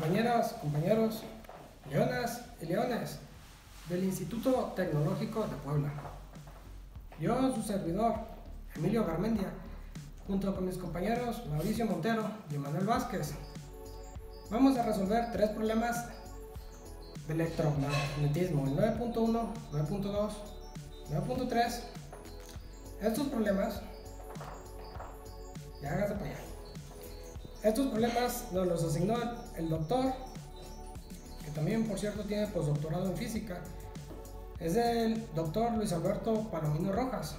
compañeras, compañeros, leonas y leones del Instituto Tecnológico de Puebla. Yo, su servidor, Emilio Garmendia, junto con mis compañeros Mauricio Montero y Manuel Vázquez, vamos a resolver tres problemas de electromagnetismo, el 9.1, 9.2, 9.3. Estos problemas, ya hágase para allá. Estos problemas nos los asignó el doctor, que también por cierto tiene postdoctorado en física. Es el doctor Luis Alberto Palomino Rojas.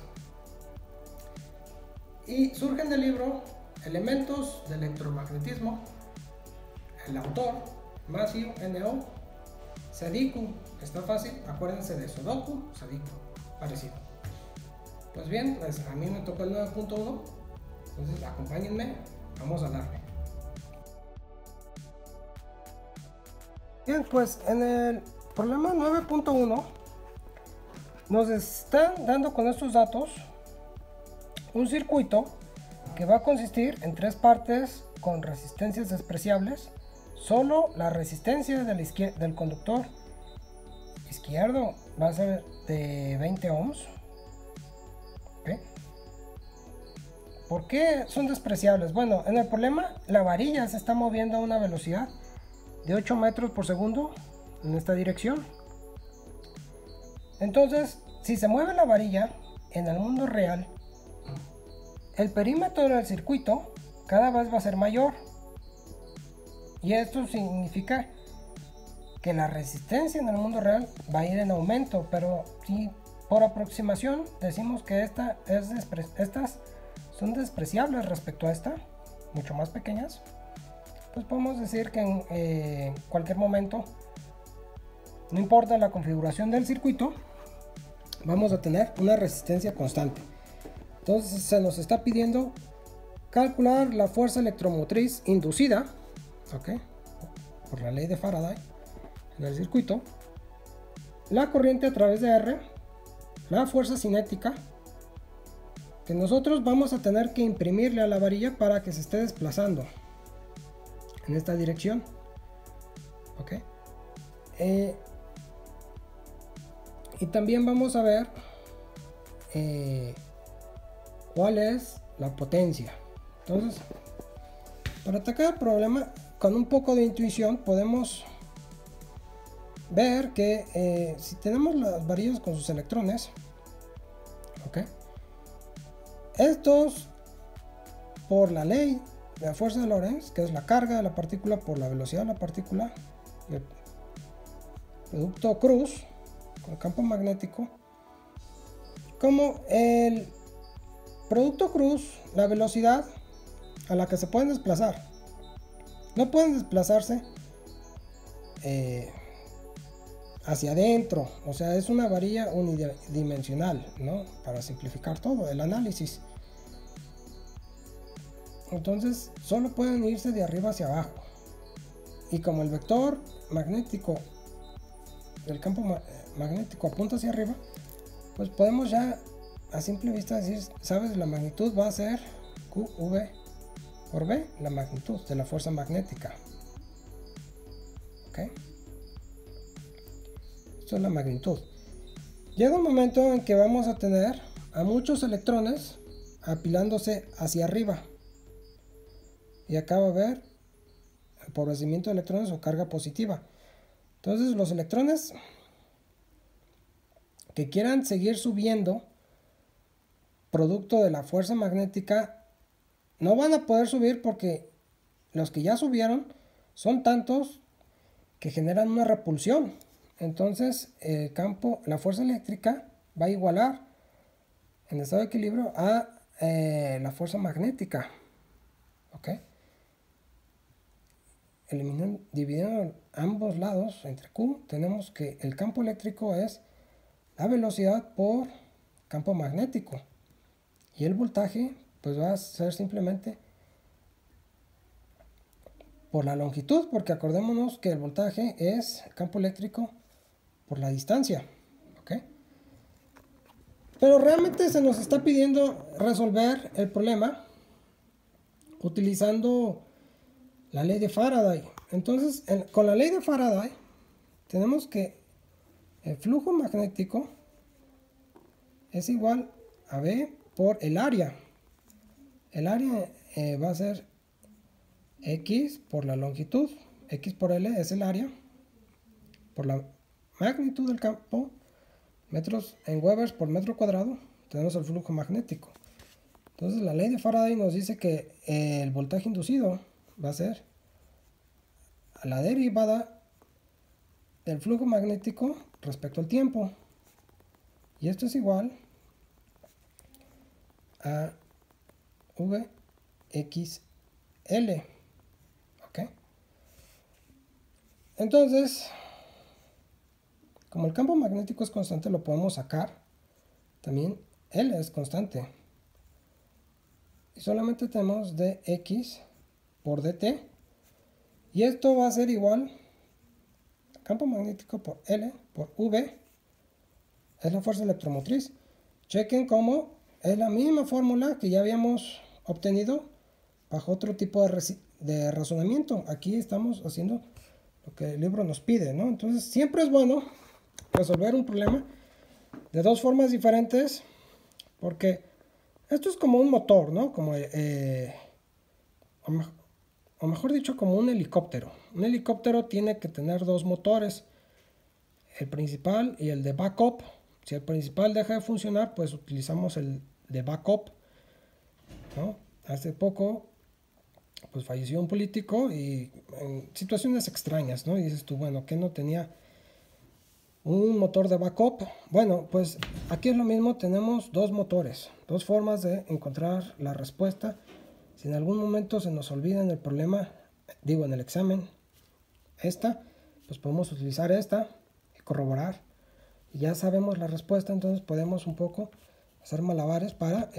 Y surgen del libro Elementos de Electromagnetismo. El autor, Matthew N.O. Sadiku, está fácil, acuérdense de Sudoku, Sadiku, parecido. Pues bien, pues a mí me tocó el 9.1, entonces acompáñenme, vamos a darle. Bien, pues en el problema 9.1 nos están dando con estos datos un circuito que va a consistir en tres partes con resistencias despreciables. Solo la resistencia del conductor izquierdo va a ser de 20 ohms. ¿Okay? ¿Por qué son despreciables? Bueno, en el problema la varilla se está moviendo a una velocidad de 8 metros por segundo en esta dirección. Entonces, si se mueve la varilla en el mundo real, el perímetro del circuito cada vez va a ser mayor. Y esto significa que la resistencia en el mundo real va a ir en aumento, pero si por aproximación decimos que estas son despreciables respecto a esta, mucho más pequeñas, pues podemos decir que en cualquier momento, no importa la configuración del circuito, vamos a tener una resistencia constante. Entonces se nos está pidiendo calcular la fuerza electromotriz inducida, ¿okay?, por la ley de Faraday en el circuito, la corriente a través de R, la fuerza cinética que nosotros vamos a tener que imprimirle a la varilla para que se esté desplazando en esta dirección. ¿Okay? Y también vamos a ver cuál es la potencia. Entonces, para atacar el problema con un poco de intuición podemos ver que si tenemos las varillas con sus electrones, ¿okay?, estos, por la ley de la fuerza de Lorentz, que es la carga de la partícula por la velocidad de la partícula, el producto cruz con el campo magnético, como el producto cruz, la velocidad a la que se pueden desplazar, no pueden desplazarse hacia adentro, o sea, es una varilla unidimensional, ¿no?, para simplificar todo el análisis. Entonces solo pueden irse de arriba hacia abajo, y como el vector magnético del campo magnético apunta hacia arriba, pues podemos ya a simple vista decir, sabes, la magnitud va a ser QV por B, la magnitud de la fuerza magnética. ¿Okay? Esto es la magnitud. Llega un momento en que vamos a tener a muchos electrones apilándose hacia arriba, y acá va a haber empobrecimiento de electrones o carga positiva. Entonces los electrones que quieran seguir subiendo producto de la fuerza magnética no van a poder subir, porque los que ya subieron son tantos que generan una repulsión. Entonces el campo, la fuerza eléctrica va a igualar en estado de equilibrio a la fuerza magnética. ¿Okay? Dividiendo ambos lados entre Q, tenemos que el campo eléctrico es la velocidad por campo magnético, y el voltaje pues va a ser simplemente por la longitud, porque acordémonos que el voltaje es campo eléctrico por la distancia. ¿Okay? Pero realmente se nos está pidiendo resolver el problema utilizando la ley de Faraday. Entonces, con la ley de Faraday, tenemos que el flujo magnético es igual a B por el área. El área va a ser X por la longitud. X por L es el área. Por la magnitud del campo, metros en Webers por metro cuadrado, tenemos el flujo magnético. Entonces la ley de Faraday nos dice que el voltaje inducido va a ser a la derivada del flujo magnético respecto al tiempo. Y esto es igual a Vxl. ¿Ok? Entonces, como el campo magnético es constante, lo podemos sacar. También L es constante. Y solamente tenemos dx por dt. Y esto va a ser igual a campo magnético por L por V. Es la fuerza electromotriz. Chequen cómo es la misma fórmula que ya habíamos obtenido bajo otro tipo de razonamiento. Aquí estamos haciendo lo que el libro nos pide, ¿no? Entonces siempre es bueno resolver un problema de dos formas diferentes, porque esto es como un motor, ¿no? Como, o mejor dicho, como un helicóptero. Un helicóptero tiene que tener dos motores, el principal y el de backup. Si el principal deja de funcionar, pues utilizamos el de backup, ¿no? Hace poco, pues falleció un político y en situaciones extrañas, ¿no? Y dices tú, bueno, ¿qué no tenía un motor de backup? Bueno, pues aquí es lo mismo, tenemos dos motores, dos formas de encontrar la respuesta. Si en algún momento se nos olvida en el problema, digo en el examen, pues podemos utilizar esta y corroborar. Y ya sabemos la respuesta, entonces podemos un poco hacer malabares para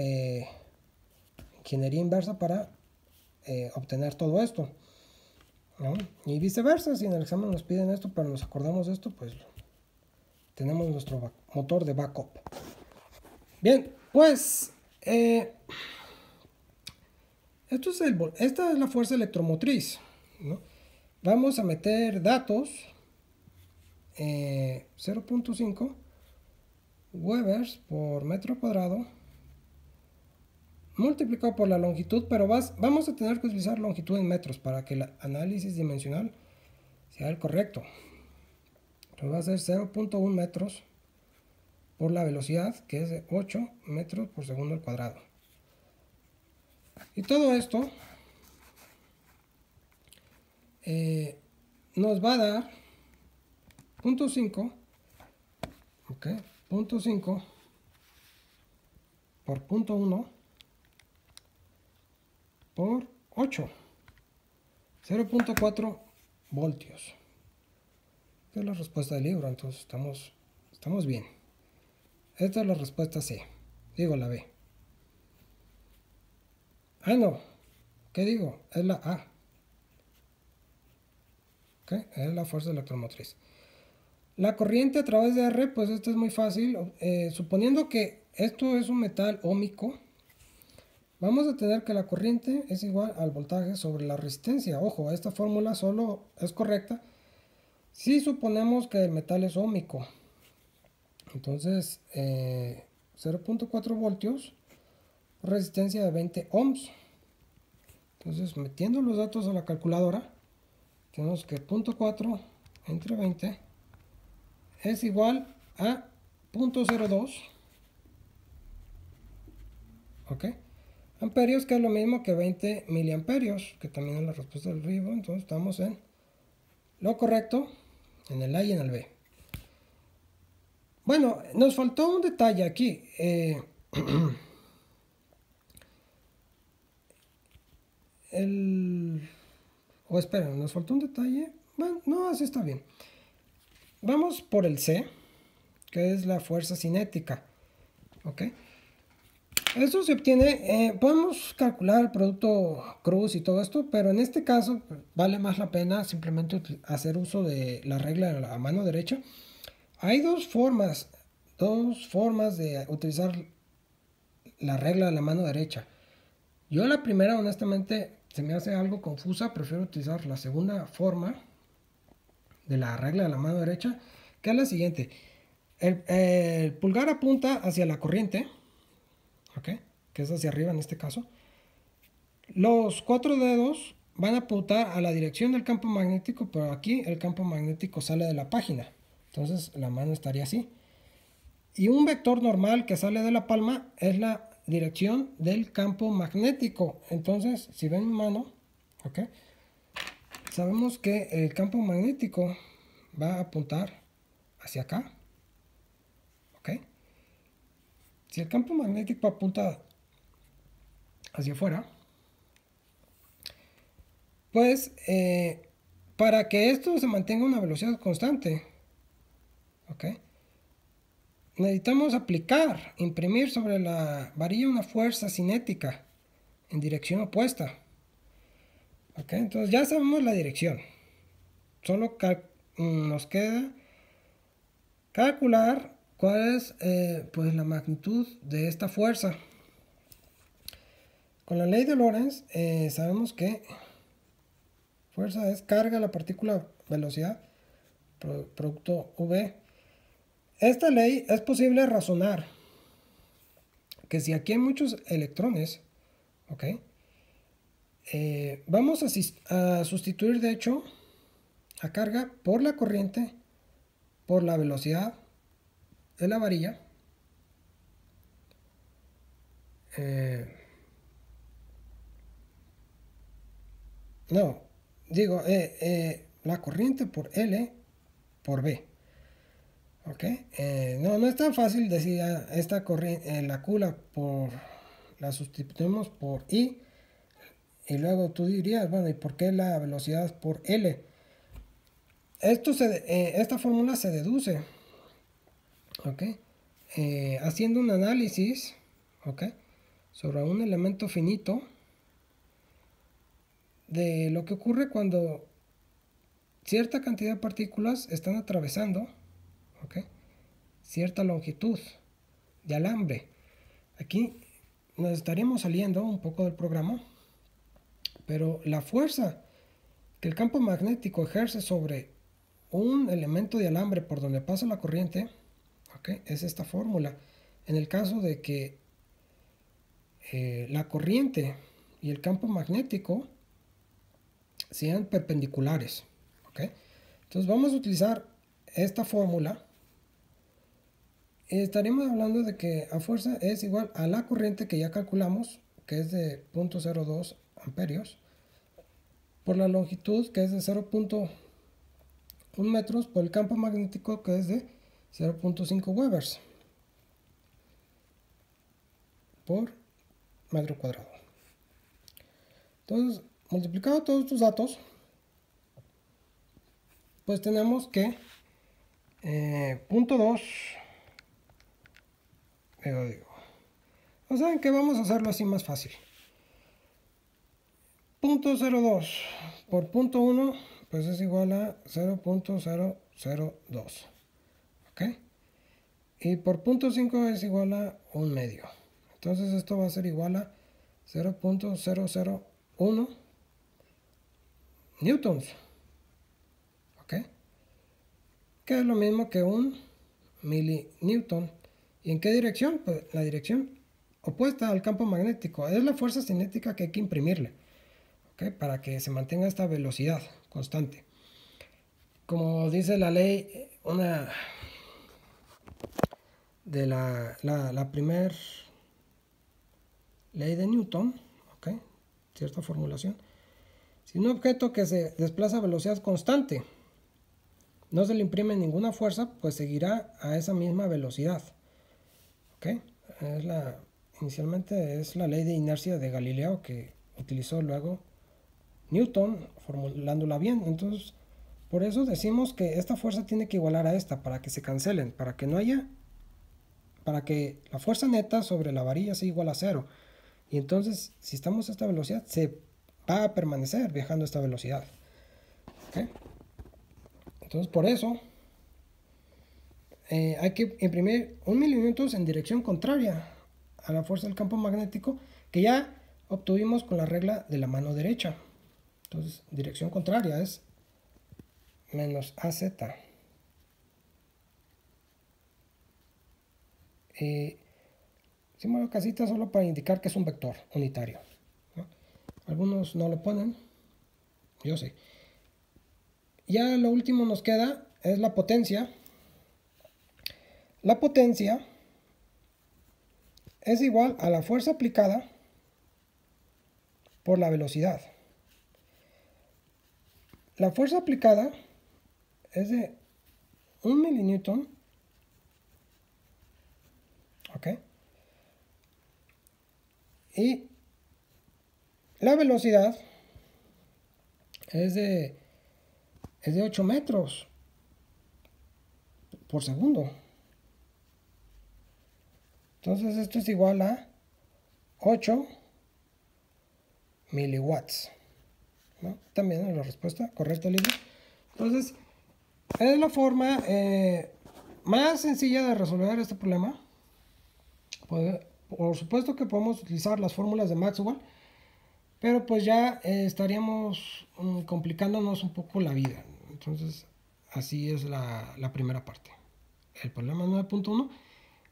ingeniería inversa para obtener todo esto, ¿no? Y viceversa, si en el examen nos piden esto, pero nos acordamos de esto, pues tenemos nuestro motor de backup. Bien, pues esta es la fuerza electromotriz, ¿no? Vamos a meter datos, 0.5 Webers por metro cuadrado multiplicado por la longitud, pero vamos a tener que utilizar longitud en metros para que el análisis dimensional sea el correcto. Entonces va a ser 0.1 metros por la velocidad, que es de 8 metros por segundo al cuadrado. Y todo esto nos va a dar 0.5, ¿ok? 0.5 por 0.1 por 8, 0.4 voltios. Esta es la respuesta del libro, entonces estamos bien. Esta es la respuesta C, digo la B. Ah, no, ¿qué digo? Es la A. ¿Okay? Es la fuerza electromotriz. La corriente a través de R, pues esto es muy fácil. Suponiendo que esto es un metal óhmico, vamos a tener que la corriente es igual al voltaje sobre la resistencia. Ojo, esta fórmula solo es correcta si suponemos que el metal es óhmico. Entonces, 0.4 voltios, resistencia de 20 ohms. Entonces, metiendo los datos a la calculadora, tenemos que 0.4 entre 20 es igual a 0.02, ¿ok? Amperios, que es lo mismo que 20 miliamperios, que también es la respuesta del libro. Entonces estamos en lo correcto, en el A y en el B. Bueno, nos faltó un detalle aquí. Esperen, nos faltó un detalle. Bueno, no, así está bien. Vamos por el C, que es la fuerza cinética. ¿Ok? Esto se obtiene, podemos calcular el producto cruz y todo esto, pero en este caso vale más la pena simplemente hacer uso de la regla de la mano derecha. Hay dos formas de utilizar la regla de la mano derecha. Yo la primera, honestamente, se me hace algo confusa, prefiero utilizar la segunda forma de la regla de la mano derecha, que es la siguiente. El pulgar apunta hacia la corriente, ¿ok? Que es hacia arriba en este caso. Los 4 dedos van a apuntar a la dirección del campo magnético, pero aquí el campo magnético sale de la página. Entonces la mano estaría así. Y un vector normal que sale de la palma es la dirección del campo magnético. Entonces, si ven mi mano, ¿ok? Sabemos que el campo magnético va a apuntar hacia acá, ¿ok? Si el campo magnético apunta hacia afuera, pues para que esto se mantenga a una velocidad constante, ¿ok? Necesitamos aplicar, imprimir sobre la varilla una fuerza cinética en dirección opuesta. ¿Ok? Entonces ya sabemos la dirección. Solo nos queda calcular cuál es pues la magnitud de esta fuerza. Con la ley de Lorentz sabemos que fuerza es carga a la partícula velocidad producto V. Esta ley es posible razonar que si aquí hay muchos electrones, ¿ok? Vamos a sustituir de hecho a carga por la corriente por la velocidad de la varilla. No, digo la corriente por L por B. ¿Ok? No es tan fácil decir esta corriente, la Q la sustituimos por I. Y luego tú dirías, bueno, ¿y por qué la velocidad por L? Esta fórmula se deduce, ¿ok? Haciendo un análisis, ¿ok? Sobre un elemento finito de lo que ocurre cuando cierta cantidad de partículas están atravesando, ¿ok? Cierta longitud de alambre. Aquí nos estaríamos saliendo un poco del programa, pero la fuerza que el campo magnético ejerce sobre un elemento de alambre por donde pasa la corriente, ¿okay? Es esta fórmula. En el caso de que la corriente y el campo magnético sean perpendiculares, ¿okay? Entonces vamos a utilizar esta fórmula. Estaremos hablando de que a fuerza es igual a la corriente que ya calculamos, que es de 0.02 amperios, por la longitud, que es de 0.1 metros, por el campo magnético, que es de 0.5 Webers por metro cuadrado. Entonces, multiplicado todos estos datos, pues tenemos que 0.2, o sea, que vamos a hacerlo así más fácil. 0.02 por 0.1, pues es igual a 0.002. ¿Ok? Y por 0.5 es igual a 1 medio. Entonces esto va a ser igual a 0.001 newtons. ¿Ok? Que es lo mismo que un milinewton. ¿Y en qué dirección? Pues la dirección opuesta al campo magnético. Es la fuerza cinética que hay que imprimirle, ¿okay? Para que se mantenga esta velocidad constante. Como dice la ley, una de la primer ley de Newton, ¿okay? Cierta formulación. Si un objeto que se desplaza a velocidad constante no se le imprime ninguna fuerza, pues seguirá a esa misma velocidad. ¿Okay? Inicialmente es la ley de inercia de Galileo que utilizó luego Newton, formulándola bien. Entonces, por eso decimos que esta fuerza tiene que igualar a esta, para que se cancelen, para que la fuerza neta sobre la varilla sea igual a 0. Y entonces, si estamos a esta velocidad, se va a permanecer viajando a esta velocidad. ¿Okay? Entonces, por eso hay que imprimir 1 milímetros en dirección contraria a la fuerza del campo magnético, que ya obtuvimos con la regla de la mano derecha. Entonces, dirección contraria es menos AZ. Símbolo casita solo para indicar que es un vector unitario, ¿no? Algunos no lo ponen, yo sé. Ya lo último nos queda es la potencia. La potencia es igual a la fuerza aplicada por la velocidad. La fuerza aplicada es de 1 milinewton, ¿ok? Y la velocidad es de 8 metros por segundo. Entonces esto es igual a 8 miliwatts, ¿no? También es la respuesta correcta, Lili. Entonces, es la forma más sencilla de resolver este problema. Por supuesto que podemos utilizar las fórmulas de Maxwell, pero pues ya estaríamos complicándonos un poco la vida. Entonces, así es la primera parte. El problema 9.1.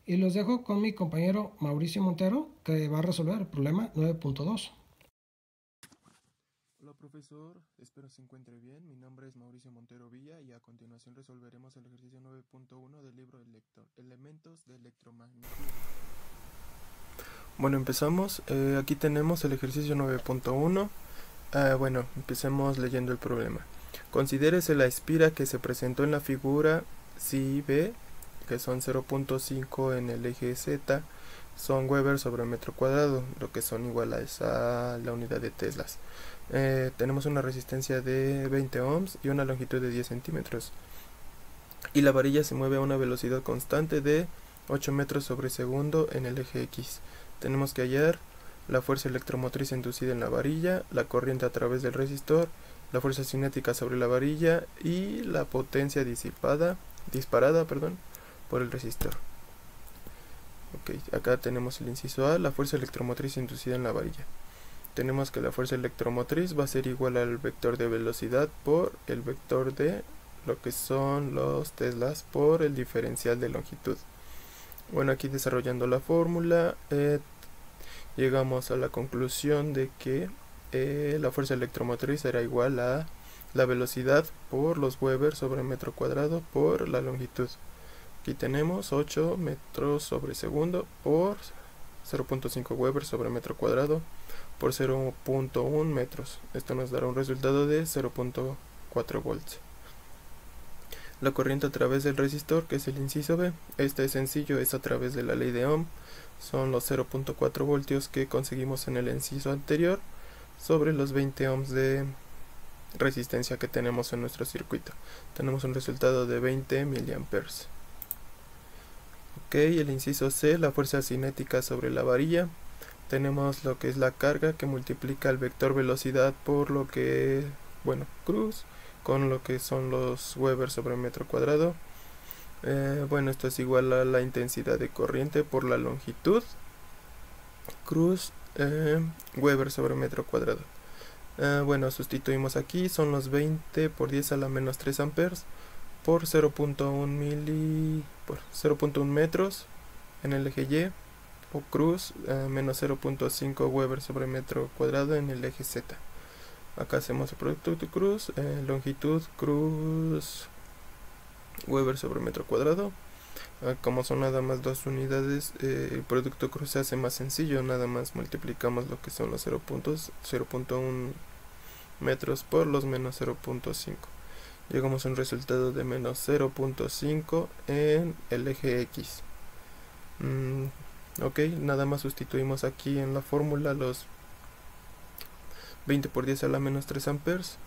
Y los dejo con mi compañero Mauricio Montero, que va a resolver el problema 9.2. Hola profesor, espero se encuentre bien. Mi nombre es Mauricio Montero Villa y a continuación resolveremos el ejercicio 9.1 del libro Elementos de Electromagnetismo. Bueno, empezamos. Aquí tenemos el ejercicio 9.1. Bueno, empecemos leyendo el problema. Considérese la espira que se presentó en la figura si B, que son 0.5 en el eje Z, son Weber sobre metro cuadrado, lo que son iguales a la unidad de Teslas. Tenemos una resistencia de 20 ohms y una longitud de 10 centímetros. Y la varilla se mueve a una velocidad constante de 8 metros sobre segundo en el eje X. Tenemos que hallar la fuerza electromotriz inducida en la varilla, la corriente a través del resistor, la fuerza cinética sobre la varilla y la potencia disparada por el resistor. Ok, acá tenemos el inciso A, la fuerza electromotriz inducida en la varilla. Tenemos que la fuerza electromotriz va a ser igual al vector de velocidad por el vector de lo que son los teslas por el diferencial de longitud. Bueno, aquí desarrollando la fórmula, llegamos a la conclusión de que la fuerza electromotriz era igual a la velocidad por los Weber sobre metro cuadrado por la longitud. Aquí tenemos 8 metros sobre segundo por 0.5 Weber sobre metro cuadrado por 0.1 metros. Esto nos dará un resultado de 0.4 volts. La corriente a través del resistor, que es el inciso B, este es sencillo, es a través de la ley de Ohm. Son los 0.4 voltios que conseguimos en el inciso anterior sobre los 20 ohms de resistencia que tenemos en nuestro circuito. Tenemos un resultado de 20 miliamperes. Ok, el inciso C, la fuerza cinética sobre la varilla. Tenemos lo que es la carga que multiplica el vector velocidad por lo que, cruz, con lo que son los Weber sobre metro cuadrado. Esto es igual a la intensidad de corriente por la longitud, cruz, Weber sobre metro cuadrado. Sustituimos aquí, son los 20 por 10 a la menos 3 amperes por 0.1 metros en el eje Y, o cruz, menos 0.5 Weber sobre metro cuadrado en el eje Z. Acá hacemos el producto de cruz, longitud, cruz, Weber sobre metro cuadrado. Como son nada más dos unidades, el producto cruz se hace más sencillo, nada más multiplicamos lo que son los 0.1 metros por los menos 0.5. Llegamos a un resultado de menos 0.5 en el eje X. Ok, nada más sustituimos aquí en la fórmula los 20 por 10 a la menos 3 amperes,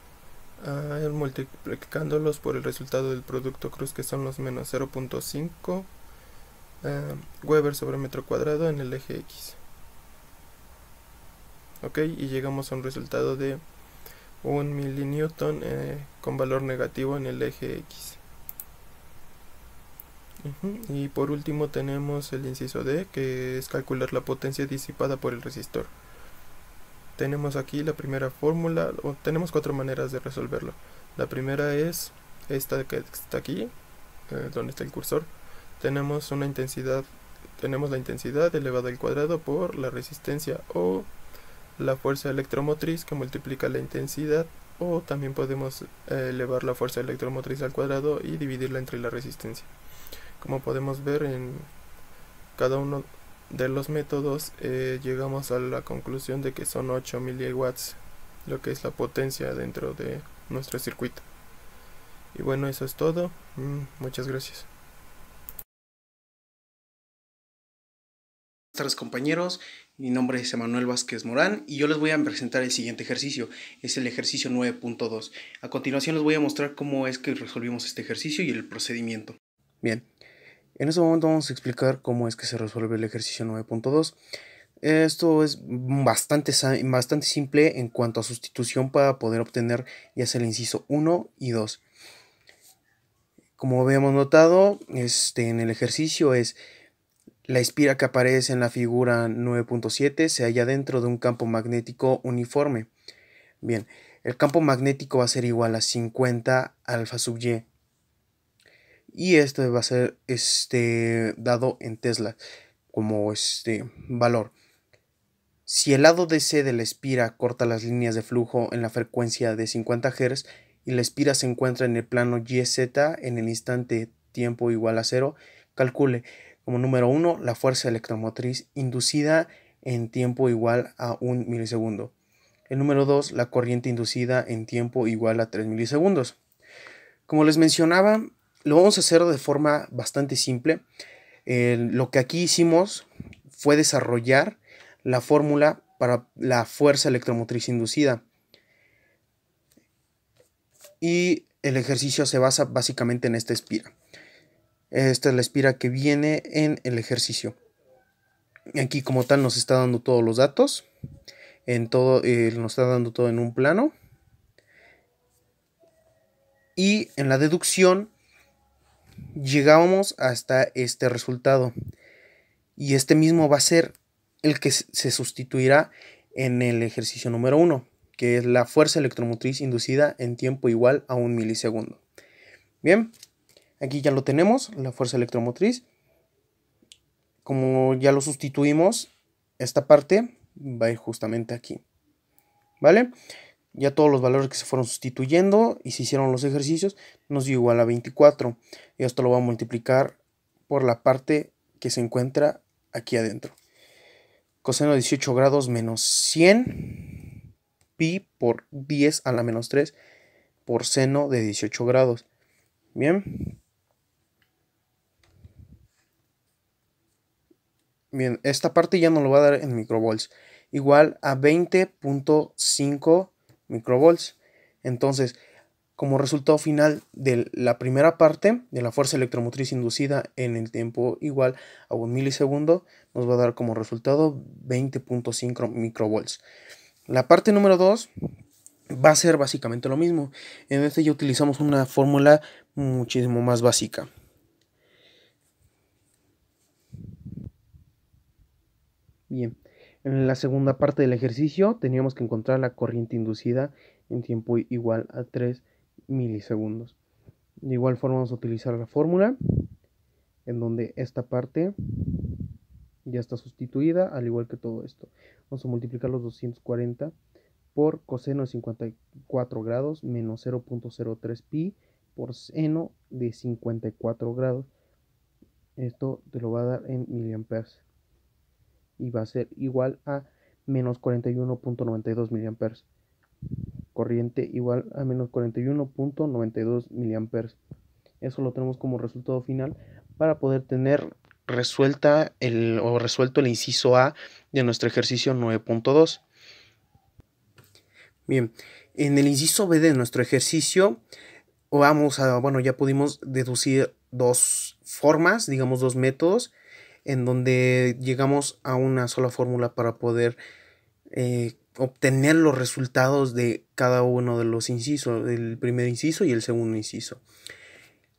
multiplicándolos por el resultado del producto cruz, que son los menos 0.5 Weber sobre metro cuadrado en el eje X. Ok, y llegamos a un resultado de 1 milinewton con valor negativo en el eje X. Y por último tenemos el inciso D, que es calcular la potencia disipada por el resistor. tenemos aquí la primera fórmula, o tenemos 4 maneras de resolverlo. La primera es esta que está aquí, donde está el cursor. Tenemos la intensidad elevada al cuadrado por la resistencia o la fuerza electromotriz que multiplica la intensidad, o también podemos elevar la fuerza electromotriz al cuadrado y dividirla entre la resistencia. Como podemos ver en cada uno de los métodos, llegamos a la conclusión de que son 8 miliwatts, lo que es la potencia dentro de nuestro circuito. Y bueno, eso es todo. Muchas gracias. Buenas tardes, compañeros, mi nombre es Emanuel Vázquez Morán y yo les voy a presentar el siguiente ejercicio. Es el ejercicio 9.2. A continuación les voy a mostrar cómo es que resolvimos este ejercicio y el procedimiento. Bien, en este momento vamos a explicar cómo es que se resuelve el ejercicio 9.2. Esto es bastante simple en cuanto a sustitución para poder obtener ya sea el inciso 1 y 2. Como habíamos notado, en el ejercicio es la espira que aparece en la figura 9.7 se halla dentro de un campo magnético uniforme. Bien, el campo magnético va a ser igual a 50 alfa sub y. Y esto va a ser dado en Tesla como valor. Si el lado DC de la espira corta las líneas de flujo en la frecuencia de 50 Hz y la espira se encuentra en el plano YZ en el instante tiempo igual a 0, calcule como número 1 la fuerza electromotriz inducida en tiempo igual a 1 milisegundo. El número 2, la corriente inducida en tiempo igual a 3 milisegundos. Como les mencionaba, lo vamos a hacer de forma bastante simple. Lo que aquí hicimos fue desarrollar la fórmula para la fuerza electromotriz inducida. Y el ejercicio se basa básicamente en esta espira. Esta es la espira que viene en el ejercicio. Aquí como tal nos está dando todos los datos. Nos está dando todo en un plano. Y en la deducción llegamos hasta este resultado. Y este mismo va a ser el que se sustituirá en el ejercicio número 1, que es la fuerza electromotriz inducida en tiempo igual a 1 milisegundo. Bien. Aquí ya lo tenemos, la fuerza electromotriz. Como ya lo sustituimos, esta parte va a ir justamente aquí. ¿Vale? Ya todos los valores que se fueron sustituyendo y se hicieron los ejercicios nos dio igual a 24. Y esto lo va a multiplicar por la parte que se encuentra aquí adentro. Coseno de 18 grados menos 100 pi por 10 a la menos 3 por seno de 18 grados. Bien. Bien, esta parte ya nos lo va a dar en microvolts, igual a 20.5 microvolts. Entonces, como resultado final de la primera parte de la fuerza electromotriz inducida en el tiempo igual a 1 milisegundo, nos va a dar como resultado 20.5 microvolts. La parte número 2 va a ser básicamente lo mismo. En este ya utilizamos una fórmula muchísimo más básica. Bien, en la segunda parte del ejercicio teníamos que encontrar la corriente inducida en tiempo igual a 3 milisegundos. De igual forma vamos a utilizar la fórmula en donde esta parte ya está sustituida, al igual que todo esto. Vamos a multiplicar los 240 por coseno de 54 grados menos 0.03 pi por seno de 54 grados. Esto te lo va a dar en miliamperes. Y va a ser igual a menos 41.92 miliamperes. Corriente igual a menos 41.92 miliamperes. Eso lo tenemos como resultado final para poder tener resuelto el inciso A de nuestro ejercicio 9.2. Bien, en el inciso B de nuestro ejercicio ya pudimos deducir dos formas, digamos dos métodos, en donde llegamos a una sola fórmula para poder obtener los resultados de cada uno de los incisos, el primer inciso y el segundo inciso.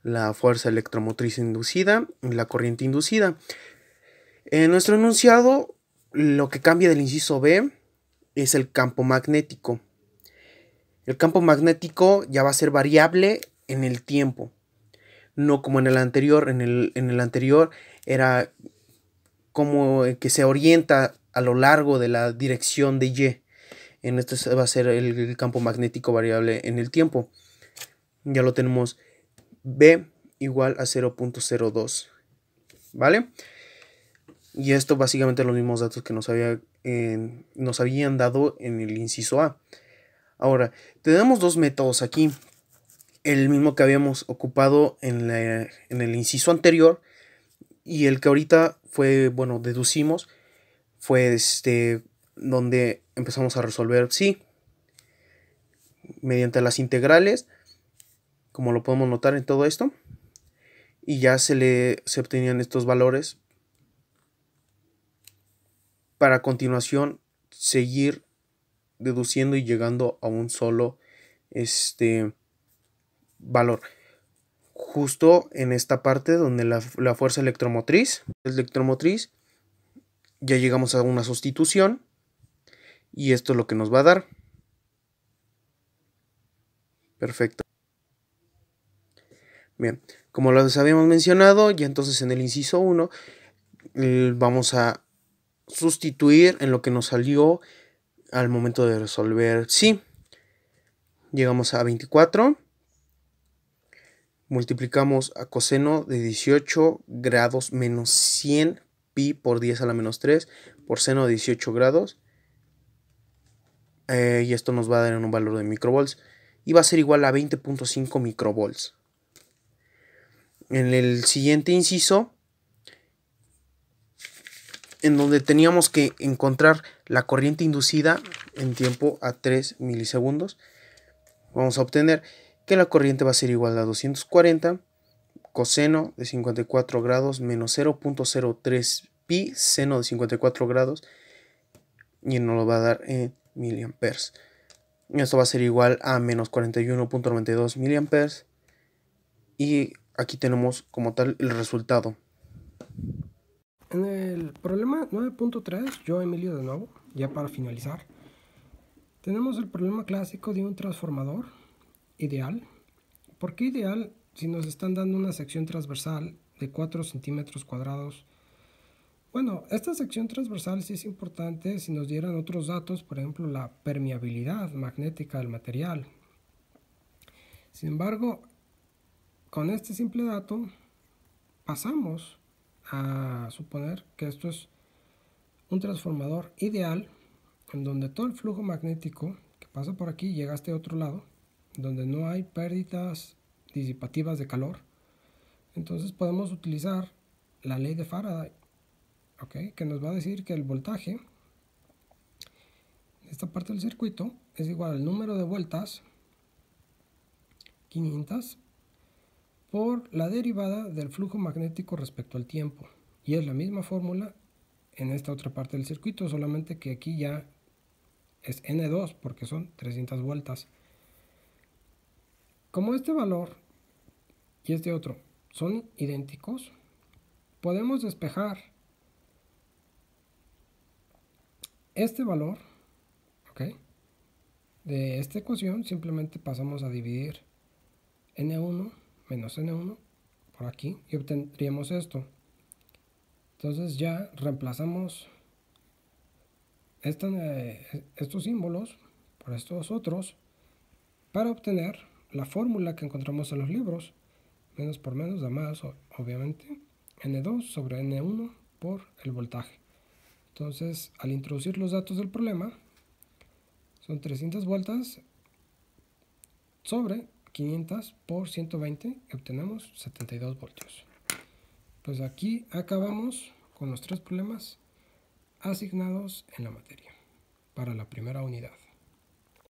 La fuerza electromotriz inducida y la corriente inducida. En nuestro enunciado, lo que cambia del inciso B es el campo magnético. El campo magnético ya va a ser variable en el tiempo, no como en el anterior. En el anterior era como que se orienta a lo largo de la dirección de Y. En este va a ser el campo magnético variable en el tiempo. Ya lo tenemos, B igual a 0.02, ¿vale? Y esto básicamente los mismos datos que nos habían dado en el inciso A. Ahora, tenemos dos métodos aquí. El mismo que habíamos ocupado en el inciso anterior y el que ahorita fue, bueno, deducimos, fue donde empezamos a resolver sí, mediante las integrales, como lo podemos notar en todo esto, y ya se obtenían estos valores para a continuación seguir deduciendo y llegando a un solo valor. Justo en esta parte donde la fuerza electromotriz, ya llegamos a una sustitución y esto es lo que nos va a dar. Perfecto. Bien, como les habíamos mencionado, ya entonces en el inciso 1 vamos a sustituir en lo que nos salió al momento de resolver sí. Llegamos a 24. Multiplicamos a coseno de 18 grados menos 100 pi por 10 a la menos 3 por seno de 18 grados. Y esto nos va a dar en un valor de microvolts. Y va a ser igual a 20.5 microvolts. En el siguiente inciso, en donde teníamos que encontrar la corriente inducida en tiempo a 3 milisegundos, vamos a obtener que la corriente va a ser igual a 240 coseno de 54 grados menos 0.03 pi seno de 54 grados y nos lo va a dar en miliamperes. Esto va a ser igual a menos 41.92 miliamperes y aquí tenemos como tal el resultado. En el problema 9.3, yo Emilio de nuevo, ya para finalizar, tenemos el problema clásico de un transformador ideal. ¿Por qué ideal? Si nos están dando una sección transversal de 4 centímetros cuadrados. Bueno, esta sección transversal sí es importante si nos dieran otros datos, por ejemplo la permeabilidad magnética del material. Sin embargo, con este simple dato pasamos a suponer que esto es un transformador ideal en donde todo el flujo magnético que pasa por aquí llega a este otro lado, donde no hay pérdidas disipativas de calor. Entonces podemos utilizar la ley de Faraday, ¿okay? Que nos va a decir que el voltaje de esta parte del circuito es igual al número de vueltas 500 por la derivada del flujo magnético respecto al tiempo, y es la misma fórmula en esta otra parte del circuito, solamente que aquí ya es N2 porque son 300 vueltas. Como este valor y este otro son idénticos, podemos despejar este valor, ¿okay? De esta ecuación. Simplemente pasamos a dividir N1 menos N1 por aquí y obtendríamos esto. Entonces ya reemplazamos estos símbolos por estos otros para obtener la fórmula que encontramos en los libros. Menos por menos da más, obviamente. N2 sobre N1 por el voltaje. Entonces, al introducir los datos del problema, son 300 vueltas sobre 500 por 120 y obtenemos 72 voltios. Pues aquí acabamos con los 3 problemas asignados en la materia para la primera unidad.